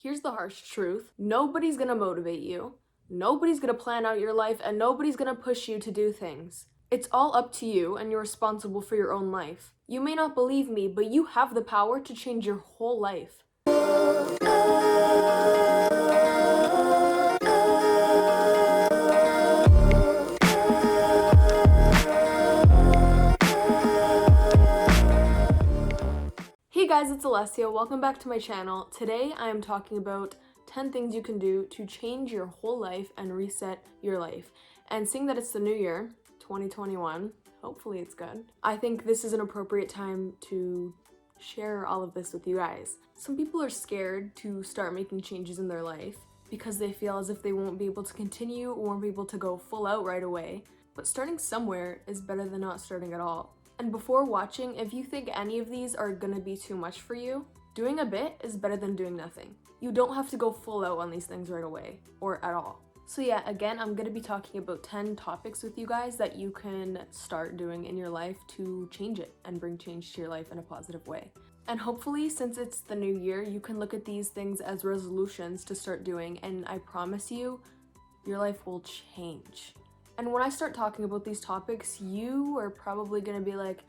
Here's the harsh truth. Nobody's gonna motivate you, nobody's gonna plan out your life, and nobody's gonna push you to do things. It's all up to you, and you're responsible for your own life. You may not believe me, but you have the power to change your whole life. Hey guys, it's Alessia. Welcome back to my channel. Today I am talking about 10 things you can do to change your whole life and reset your life. And seeing that it's the new year, 2021, hopefully it's good, I think this is an appropriate time to share all of this with you guys. Some people are scared to start making changes in their life because they feel as if they won't be able to continue or won't be able to go full out right away. But starting somewhere is better than not starting at all. And before watching, if you think any of these are gonna be too much for you, doing a bit is better than doing nothing. You don't have to go full out on these things right away, or at all. So yeah, again, I'm gonna be talking about 10 topics with you guys that you can start doing in your life to change it and bring change to your life in a positive way. And hopefully, since it's the new year, you can look at these things as resolutions to start doing, and I promise you, your life will change. And when I start talking about these topics, you are probably gonna be like,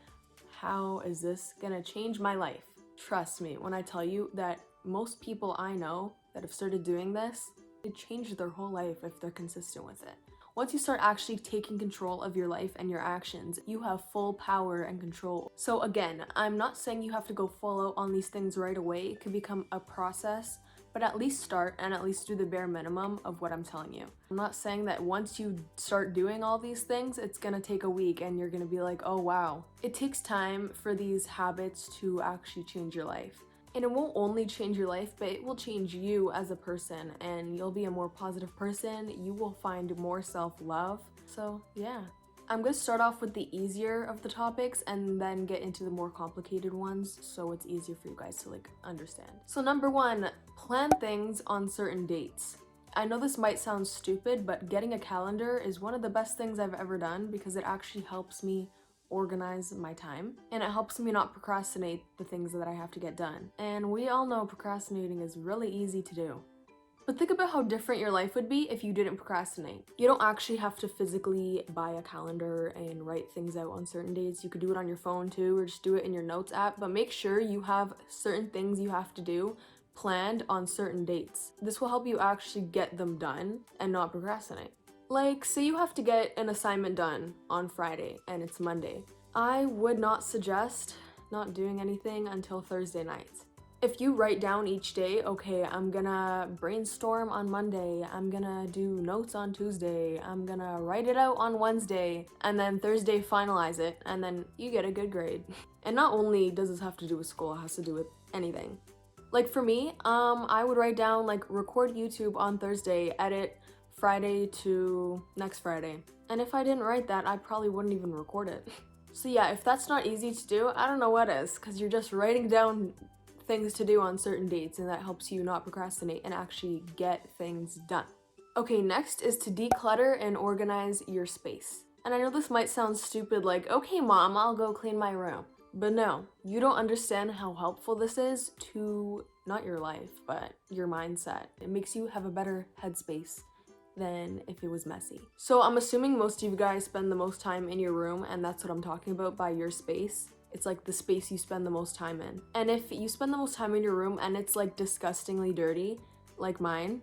how is this gonna change my life? Trust me when I tell you that most people I know that have started doing this, it changed their whole life if they're consistent with it. Once you start actually taking control of your life and your actions, you have full power and control. So again, I'm not saying you have to go full out on these things right away. It can become a process, but at least start and at least do the bare minimum of what I'm telling you. I'm not saying that once you start doing all these things, it's gonna take a week and you're gonna be like, oh wow. It takes time for these habits to actually change your life. And it won't only change your life, but it will change you as a person, and you'll be a more positive person. You will find more self-love. So yeah. I'm gonna start off with the easier of the topics and then get into the more complicated ones so it's easier for you guys to understand. So number one, plan things on certain dates. I know this might sound stupid, but getting a calendar is one of the best things I've ever done because it actually helps me organize my time and it helps me not procrastinate the things that I have to get done. And we all know procrastinating is really easy to do. But think about how different your life would be if you didn't procrastinate. You don't actually have to physically buy a calendar and write things out on certain dates. You could do it on your phone too, or just do it in your notes app, but make sure you have certain things you have to do planned on certain dates. This will help you actually get them done and not procrastinate. Like, say you have to get an assignment done on Friday and it's Monday. I would not suggest not doing anything until Thursday night. If you write down each day, okay, I'm gonna brainstorm on Monday, I'm gonna do notes on Tuesday, I'm gonna write it out on Wednesday, and then Thursday finalize it, and then you get a good grade. And not only does this have to do with school, it has to do with anything. Like for me, I would write down record YouTube on Thursday, edit Friday to next Friday. And if I didn't write that, I probably wouldn't even record it. So yeah, if that's not easy to do, I don't know what is, because you're just writing down things to do on certain dates, and that helps you not procrastinate and actually get things done. Okay, next is to declutter and organize your space. And I know this might sound stupid, like, okay mom, I'll go clean my room. But no, you don't understand how helpful this is to not your life, but your mindset. It makes you have a better headspace than if it was messy. So I'm assuming most of you guys spend the most time in your room, and that's what I'm talking about by your space. It's like the space you spend the most time in. And if you spend the most time in your room and it's disgustingly dirty, like mine,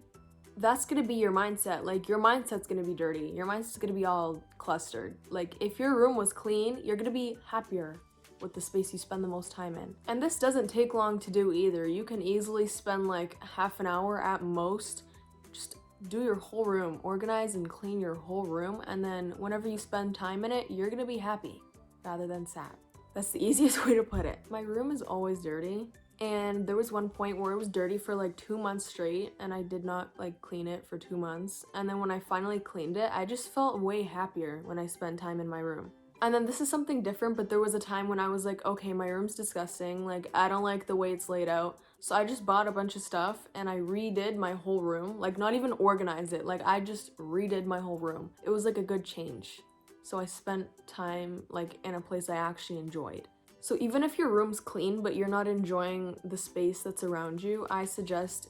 that's gonna be your mindset. Your mindset's gonna be dirty. Your mindset's gonna be all clustered. If your room was clean, you're gonna be happier with the space you spend the most time in. And this doesn't take long to do either. You can easily spend half an hour at most. Just do your whole room, organize and clean your whole room, and then whenever you spend time in it, you're gonna be happy rather than sad. That's the easiest way to put it. My room is always dirty, and there was one point where it was dirty for 2 months straight, and I did not clean it for 2 months. And then when I finally cleaned it, I just felt way happier when I spent time in my room. And then this is something different, but there was a time when I was like, okay, my room's disgusting. I don't like the way it's laid out. So I just bought a bunch of stuff and I redid my whole room. Not even organized it. I just redid my whole room. It was a good change. So I spent time in a place I actually enjoyed. So even if your room's clean but you're not enjoying the space that's around you, I suggest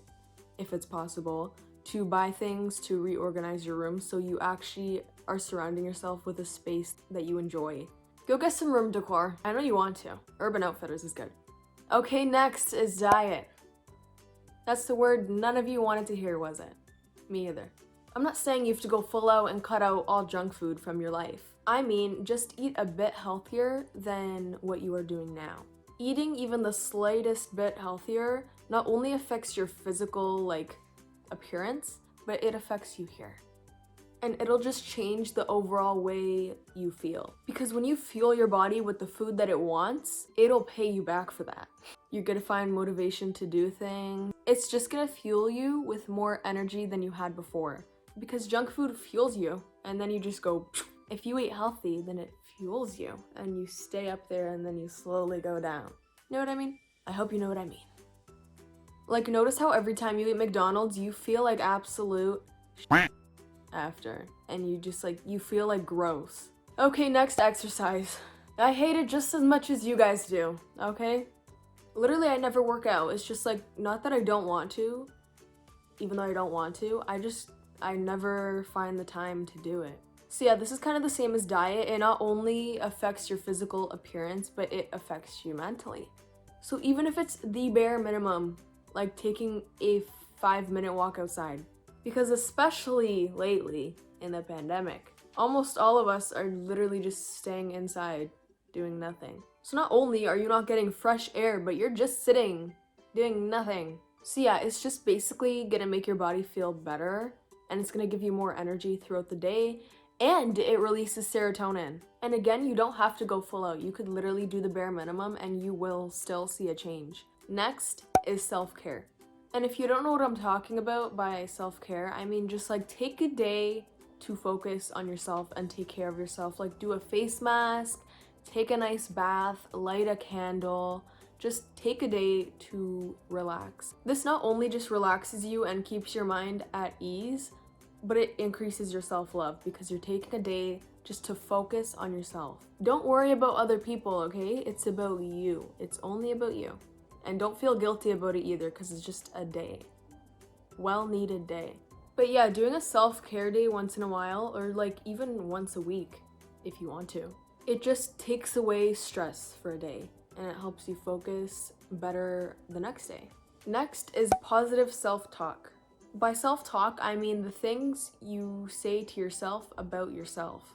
if it's possible, to buy things to reorganize your room so you actually are surrounding yourself with a space that you enjoy. Go get some room decor. I know you want to. Urban Outfitters is good. Okay, next is diet. That's the word none of you wanted to hear, was it? Me either. I'm not saying you have to go full out and cut out all junk food from your life. I mean, just eat a bit healthier than what you are doing now. Eating even the slightest bit healthier not only affects your physical, appearance, but it affects you here. And it'll just change the overall way you feel. Because when you fuel your body with the food that it wants, it'll pay you back for that. You're gonna find motivation to do things. It's just gonna fuel you with more energy than you had before. Because junk food fuels you, and then you just go, if you eat healthy, then it fuels you, and you stay up there, and then you slowly go down. Know what I mean? I hope you know what I mean. Notice how every time you eat McDonald's, you feel like absolute after, and you just you feel like gross. Okay, next, exercise. I hate it just as much as you guys do, okay? Literally, I never work out. It's just not that I don't want to, even though I don't want to, I never find the time to do it. So yeah, this is kind of the same as diet. It not only affects your physical appearance, but it affects you mentally. So even if it's the bare minimum, like taking a 5-minute walk outside, because especially lately in the pandemic, almost all of us are literally just staying inside, doing nothing. So not only are you not getting fresh air, but you're just sitting, doing nothing. So yeah, it's just basically gonna make your body feel better, and it's gonna give you more energy throughout the day, and it releases serotonin. And again, you don't have to go full out. You could literally do the bare minimum and you will still see a change. Next is self-care. And if you don't know what I'm talking about by self-care, I mean just take a day to focus on yourself and take care of yourself. Do a face mask, take a nice bath, light a candle, just take a day to relax. This not only just relaxes you and keeps your mind at ease, but it increases your self-love because you're taking a day just to focus on yourself. Don't worry about other people, okay? It's about you. It's only about you. And don't feel guilty about it either because it's just a day. Well-needed day. But yeah, doing a self-care day once in a while, or even once a week if you want to, it just takes away stress for a day and it helps you focus better the next day. Next is positive self-talk. By self-talk, I mean the things you say to yourself about yourself.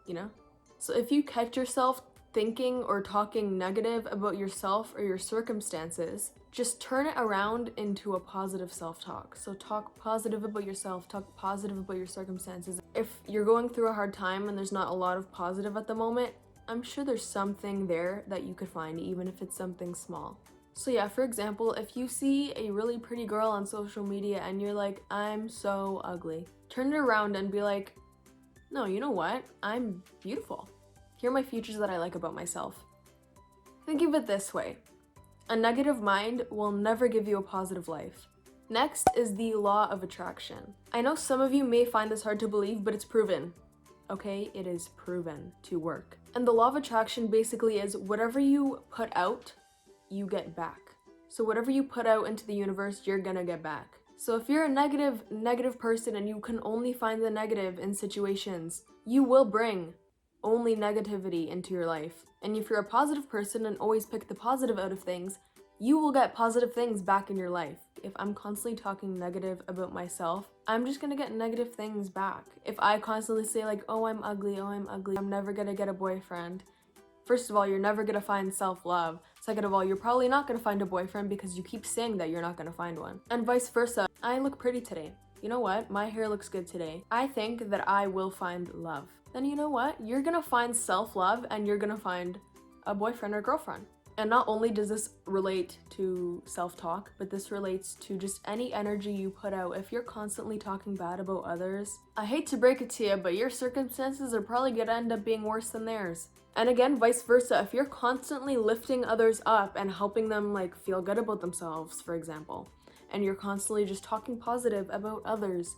You know? So if you catch yourself thinking or talking negative about yourself or your circumstances, just turn it around into a positive self-talk. So talk positive about yourself, talk positive about your circumstances. If you're going through a hard time and there's not a lot of positive at the moment, I'm sure there's something there that you could find, even if it's something small. So yeah, for example, if you see a really pretty girl on social media and you're like, I'm so ugly, turn it around and be like, no, you know what? I'm beautiful. Here are my features that I like about myself. Think of it this way. A negative mind will never give you a positive life. Next is the law of attraction. I know some of you may find this hard to believe, but it's proven. Okay, it is proven to work. And the law of attraction basically is whatever you put out, you get back. So whatever you put out into the universe, you're gonna get back. So if you're a negative person and you can only find the negative in situations, you will bring only negativity into your life. And if you're a positive person and always pick the positive out of things, you will get positive things back in your life. If I'm constantly talking negative about myself, I'm just gonna get negative things back. If I constantly say oh, I'm ugly, I'm never gonna get a boyfriend. First of all, you're never gonna find self-love. Second of all, you're probably not gonna find a boyfriend because you keep saying that you're not gonna find one. And vice versa. I look pretty today. You know what? My hair looks good today. I think that I will find love. Then you know what? You're gonna find self-love and you're gonna find a boyfriend or girlfriend. And not only does this relate to self-talk, but this relates to just any energy you put out. If you're constantly talking bad about others, I hate to break it to you, but your circumstances are probably gonna end up being worse than theirs. And again, vice versa. If you're constantly lifting others up and helping them feel good about themselves, for example, and you're constantly just talking positive about others,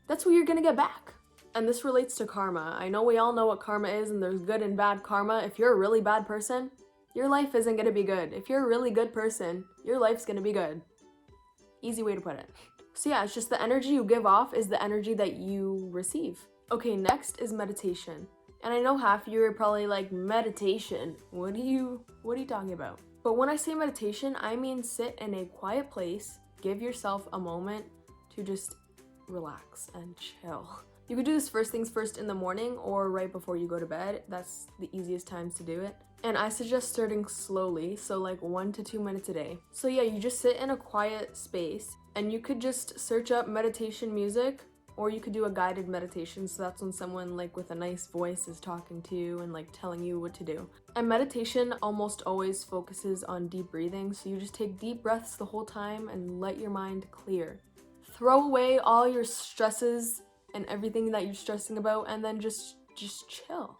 that's what you're gonna get back. And this relates to karma. I know we all know what karma is and there's good and bad karma. If you're a really bad person, your life isn't gonna be good. If you're a really good person, your life's gonna be good. Easy way to put it. So yeah, it's just the energy you give off is the energy that you receive. Okay, next is meditation. And I know half of you are probably like, meditation? What are you talking about? But when I say meditation, I mean sit in a quiet place, give yourself a moment to just relax and chill. You could do this first things first in the morning or right before you go to bed. That's the easiest times to do it. And I suggest starting slowly, so like 1 to 2 minutes a day. So yeah, you just sit in a quiet space and you could just search up meditation music, or you could do a guided meditation. So that's when someone like with a nice voice is talking to you and like telling you what to do. And meditation almost always focuses on deep breathing. So you just take deep breaths the whole time and let your mind clear. Throw away all your stresses and everything that you're stressing about, and then just chill.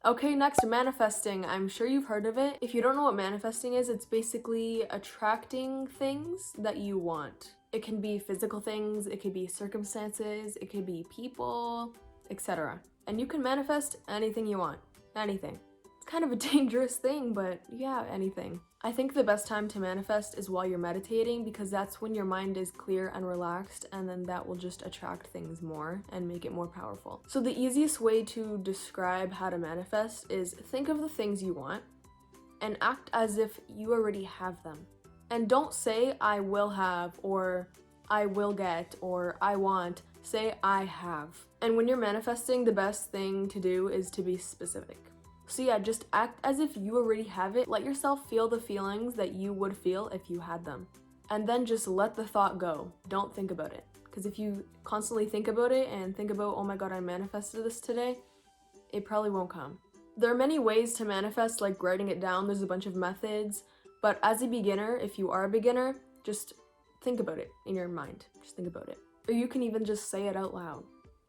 Okay, next, manifesting. I'm sure you've heard of it. If you don't know what manifesting is, it's basically attracting things that you want. It can be physical things, it could be circumstances, it could be people, etc. And you can manifest anything you want. Anything. It's kind of a dangerous thing, but yeah, anything. I think the best time to manifest is while you're meditating, because that's when your mind is clear and relaxed, and then that will just attract things more and make it more powerful. So the easiest way to describe how to manifest is think of the things you want and act as if you already have them. And don't say I will have, or I will get, or I want. Say I have. And when you're manifesting, the best thing to do is to be specific. So yeah, just act as if you already have it. Let yourself feel the feelings that you would feel if you had them. And then just let the thought go. Don't think about it. Because if you constantly think about it and think about, oh my god, I manifested this today, it probably won't come. There are many ways to manifest, like writing it down. There's a bunch of methods. But as a beginner, if you are a beginner, just think about it in your mind. Just think about it. Or you can even just say it out loud.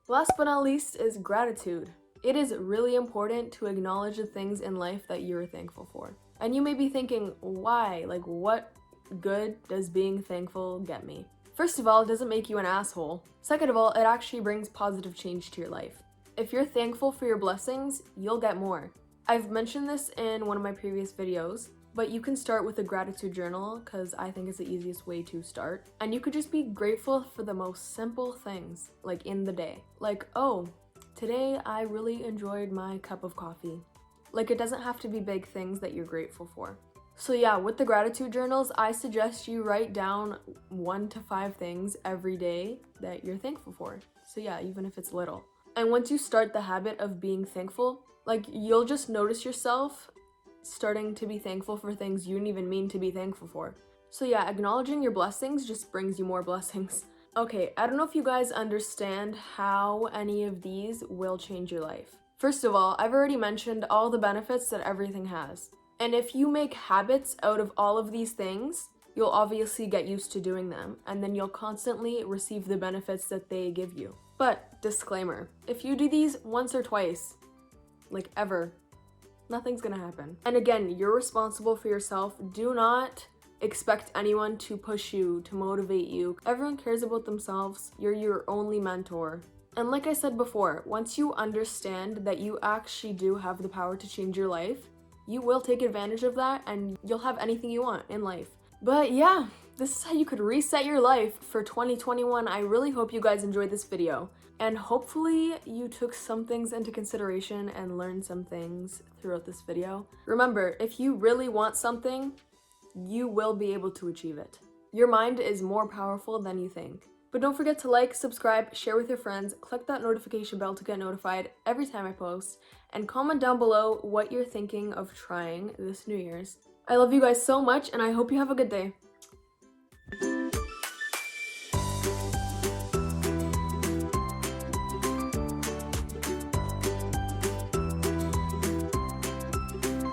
Last but not least is gratitude. It is really important to acknowledge the things in life that you're thankful for. And you may be thinking, why? Like, what good does being thankful get me? First of all, it doesn't make you an asshole. Second of all, it actually brings positive change to your life. If you're thankful for your blessings, you'll get more. I've mentioned this in one of my previous videos, but you can start with a gratitude journal because I think it's the easiest way to start. And you could just be grateful for the most simple things, like in the day. Like, oh, today I really enjoyed my cup of coffee. Like, it doesn't have to be big things that you're grateful for. So yeah, with the gratitude journals, I suggest you write down 1 to 5 things every day that you're thankful for. So yeah, even if it's little. And once you start the habit of being thankful, like, you'll just notice yourself starting to be thankful for things you didn't even mean to be thankful for. So yeah, acknowledging your blessings just brings you more blessings. Okay, I don't know if you guys understand how any of these will change your life. First of all, I've already mentioned all the benefits that everything has. And if you make habits out of all of these things, you'll obviously get used to doing them, and then you'll constantly receive the benefits that they give you. But, disclaimer, if you do these once or twice, like ever, nothing's gonna happen. And again, you're responsible for yourself. Do not expect anyone to push you, to motivate you. Everyone cares about themselves. You're your only mentor. And like I said before, once you understand that you actually do have the power to change your life, you will take advantage of that and you'll have anything you want in life. But yeah, this is how you could reset your life for 2021. I really hope you guys enjoyed this video. And hopefully you took some things into consideration and learned some things throughout this video. Remember, if you really want something, you will be able to achieve it. Your mind is more powerful than you think. But don't forget to like, subscribe, share with your friends, click that notification bell to get notified every time I post, and comment down below what you're thinking of trying this New Year's. I love you guys so much, and I hope you have a good day.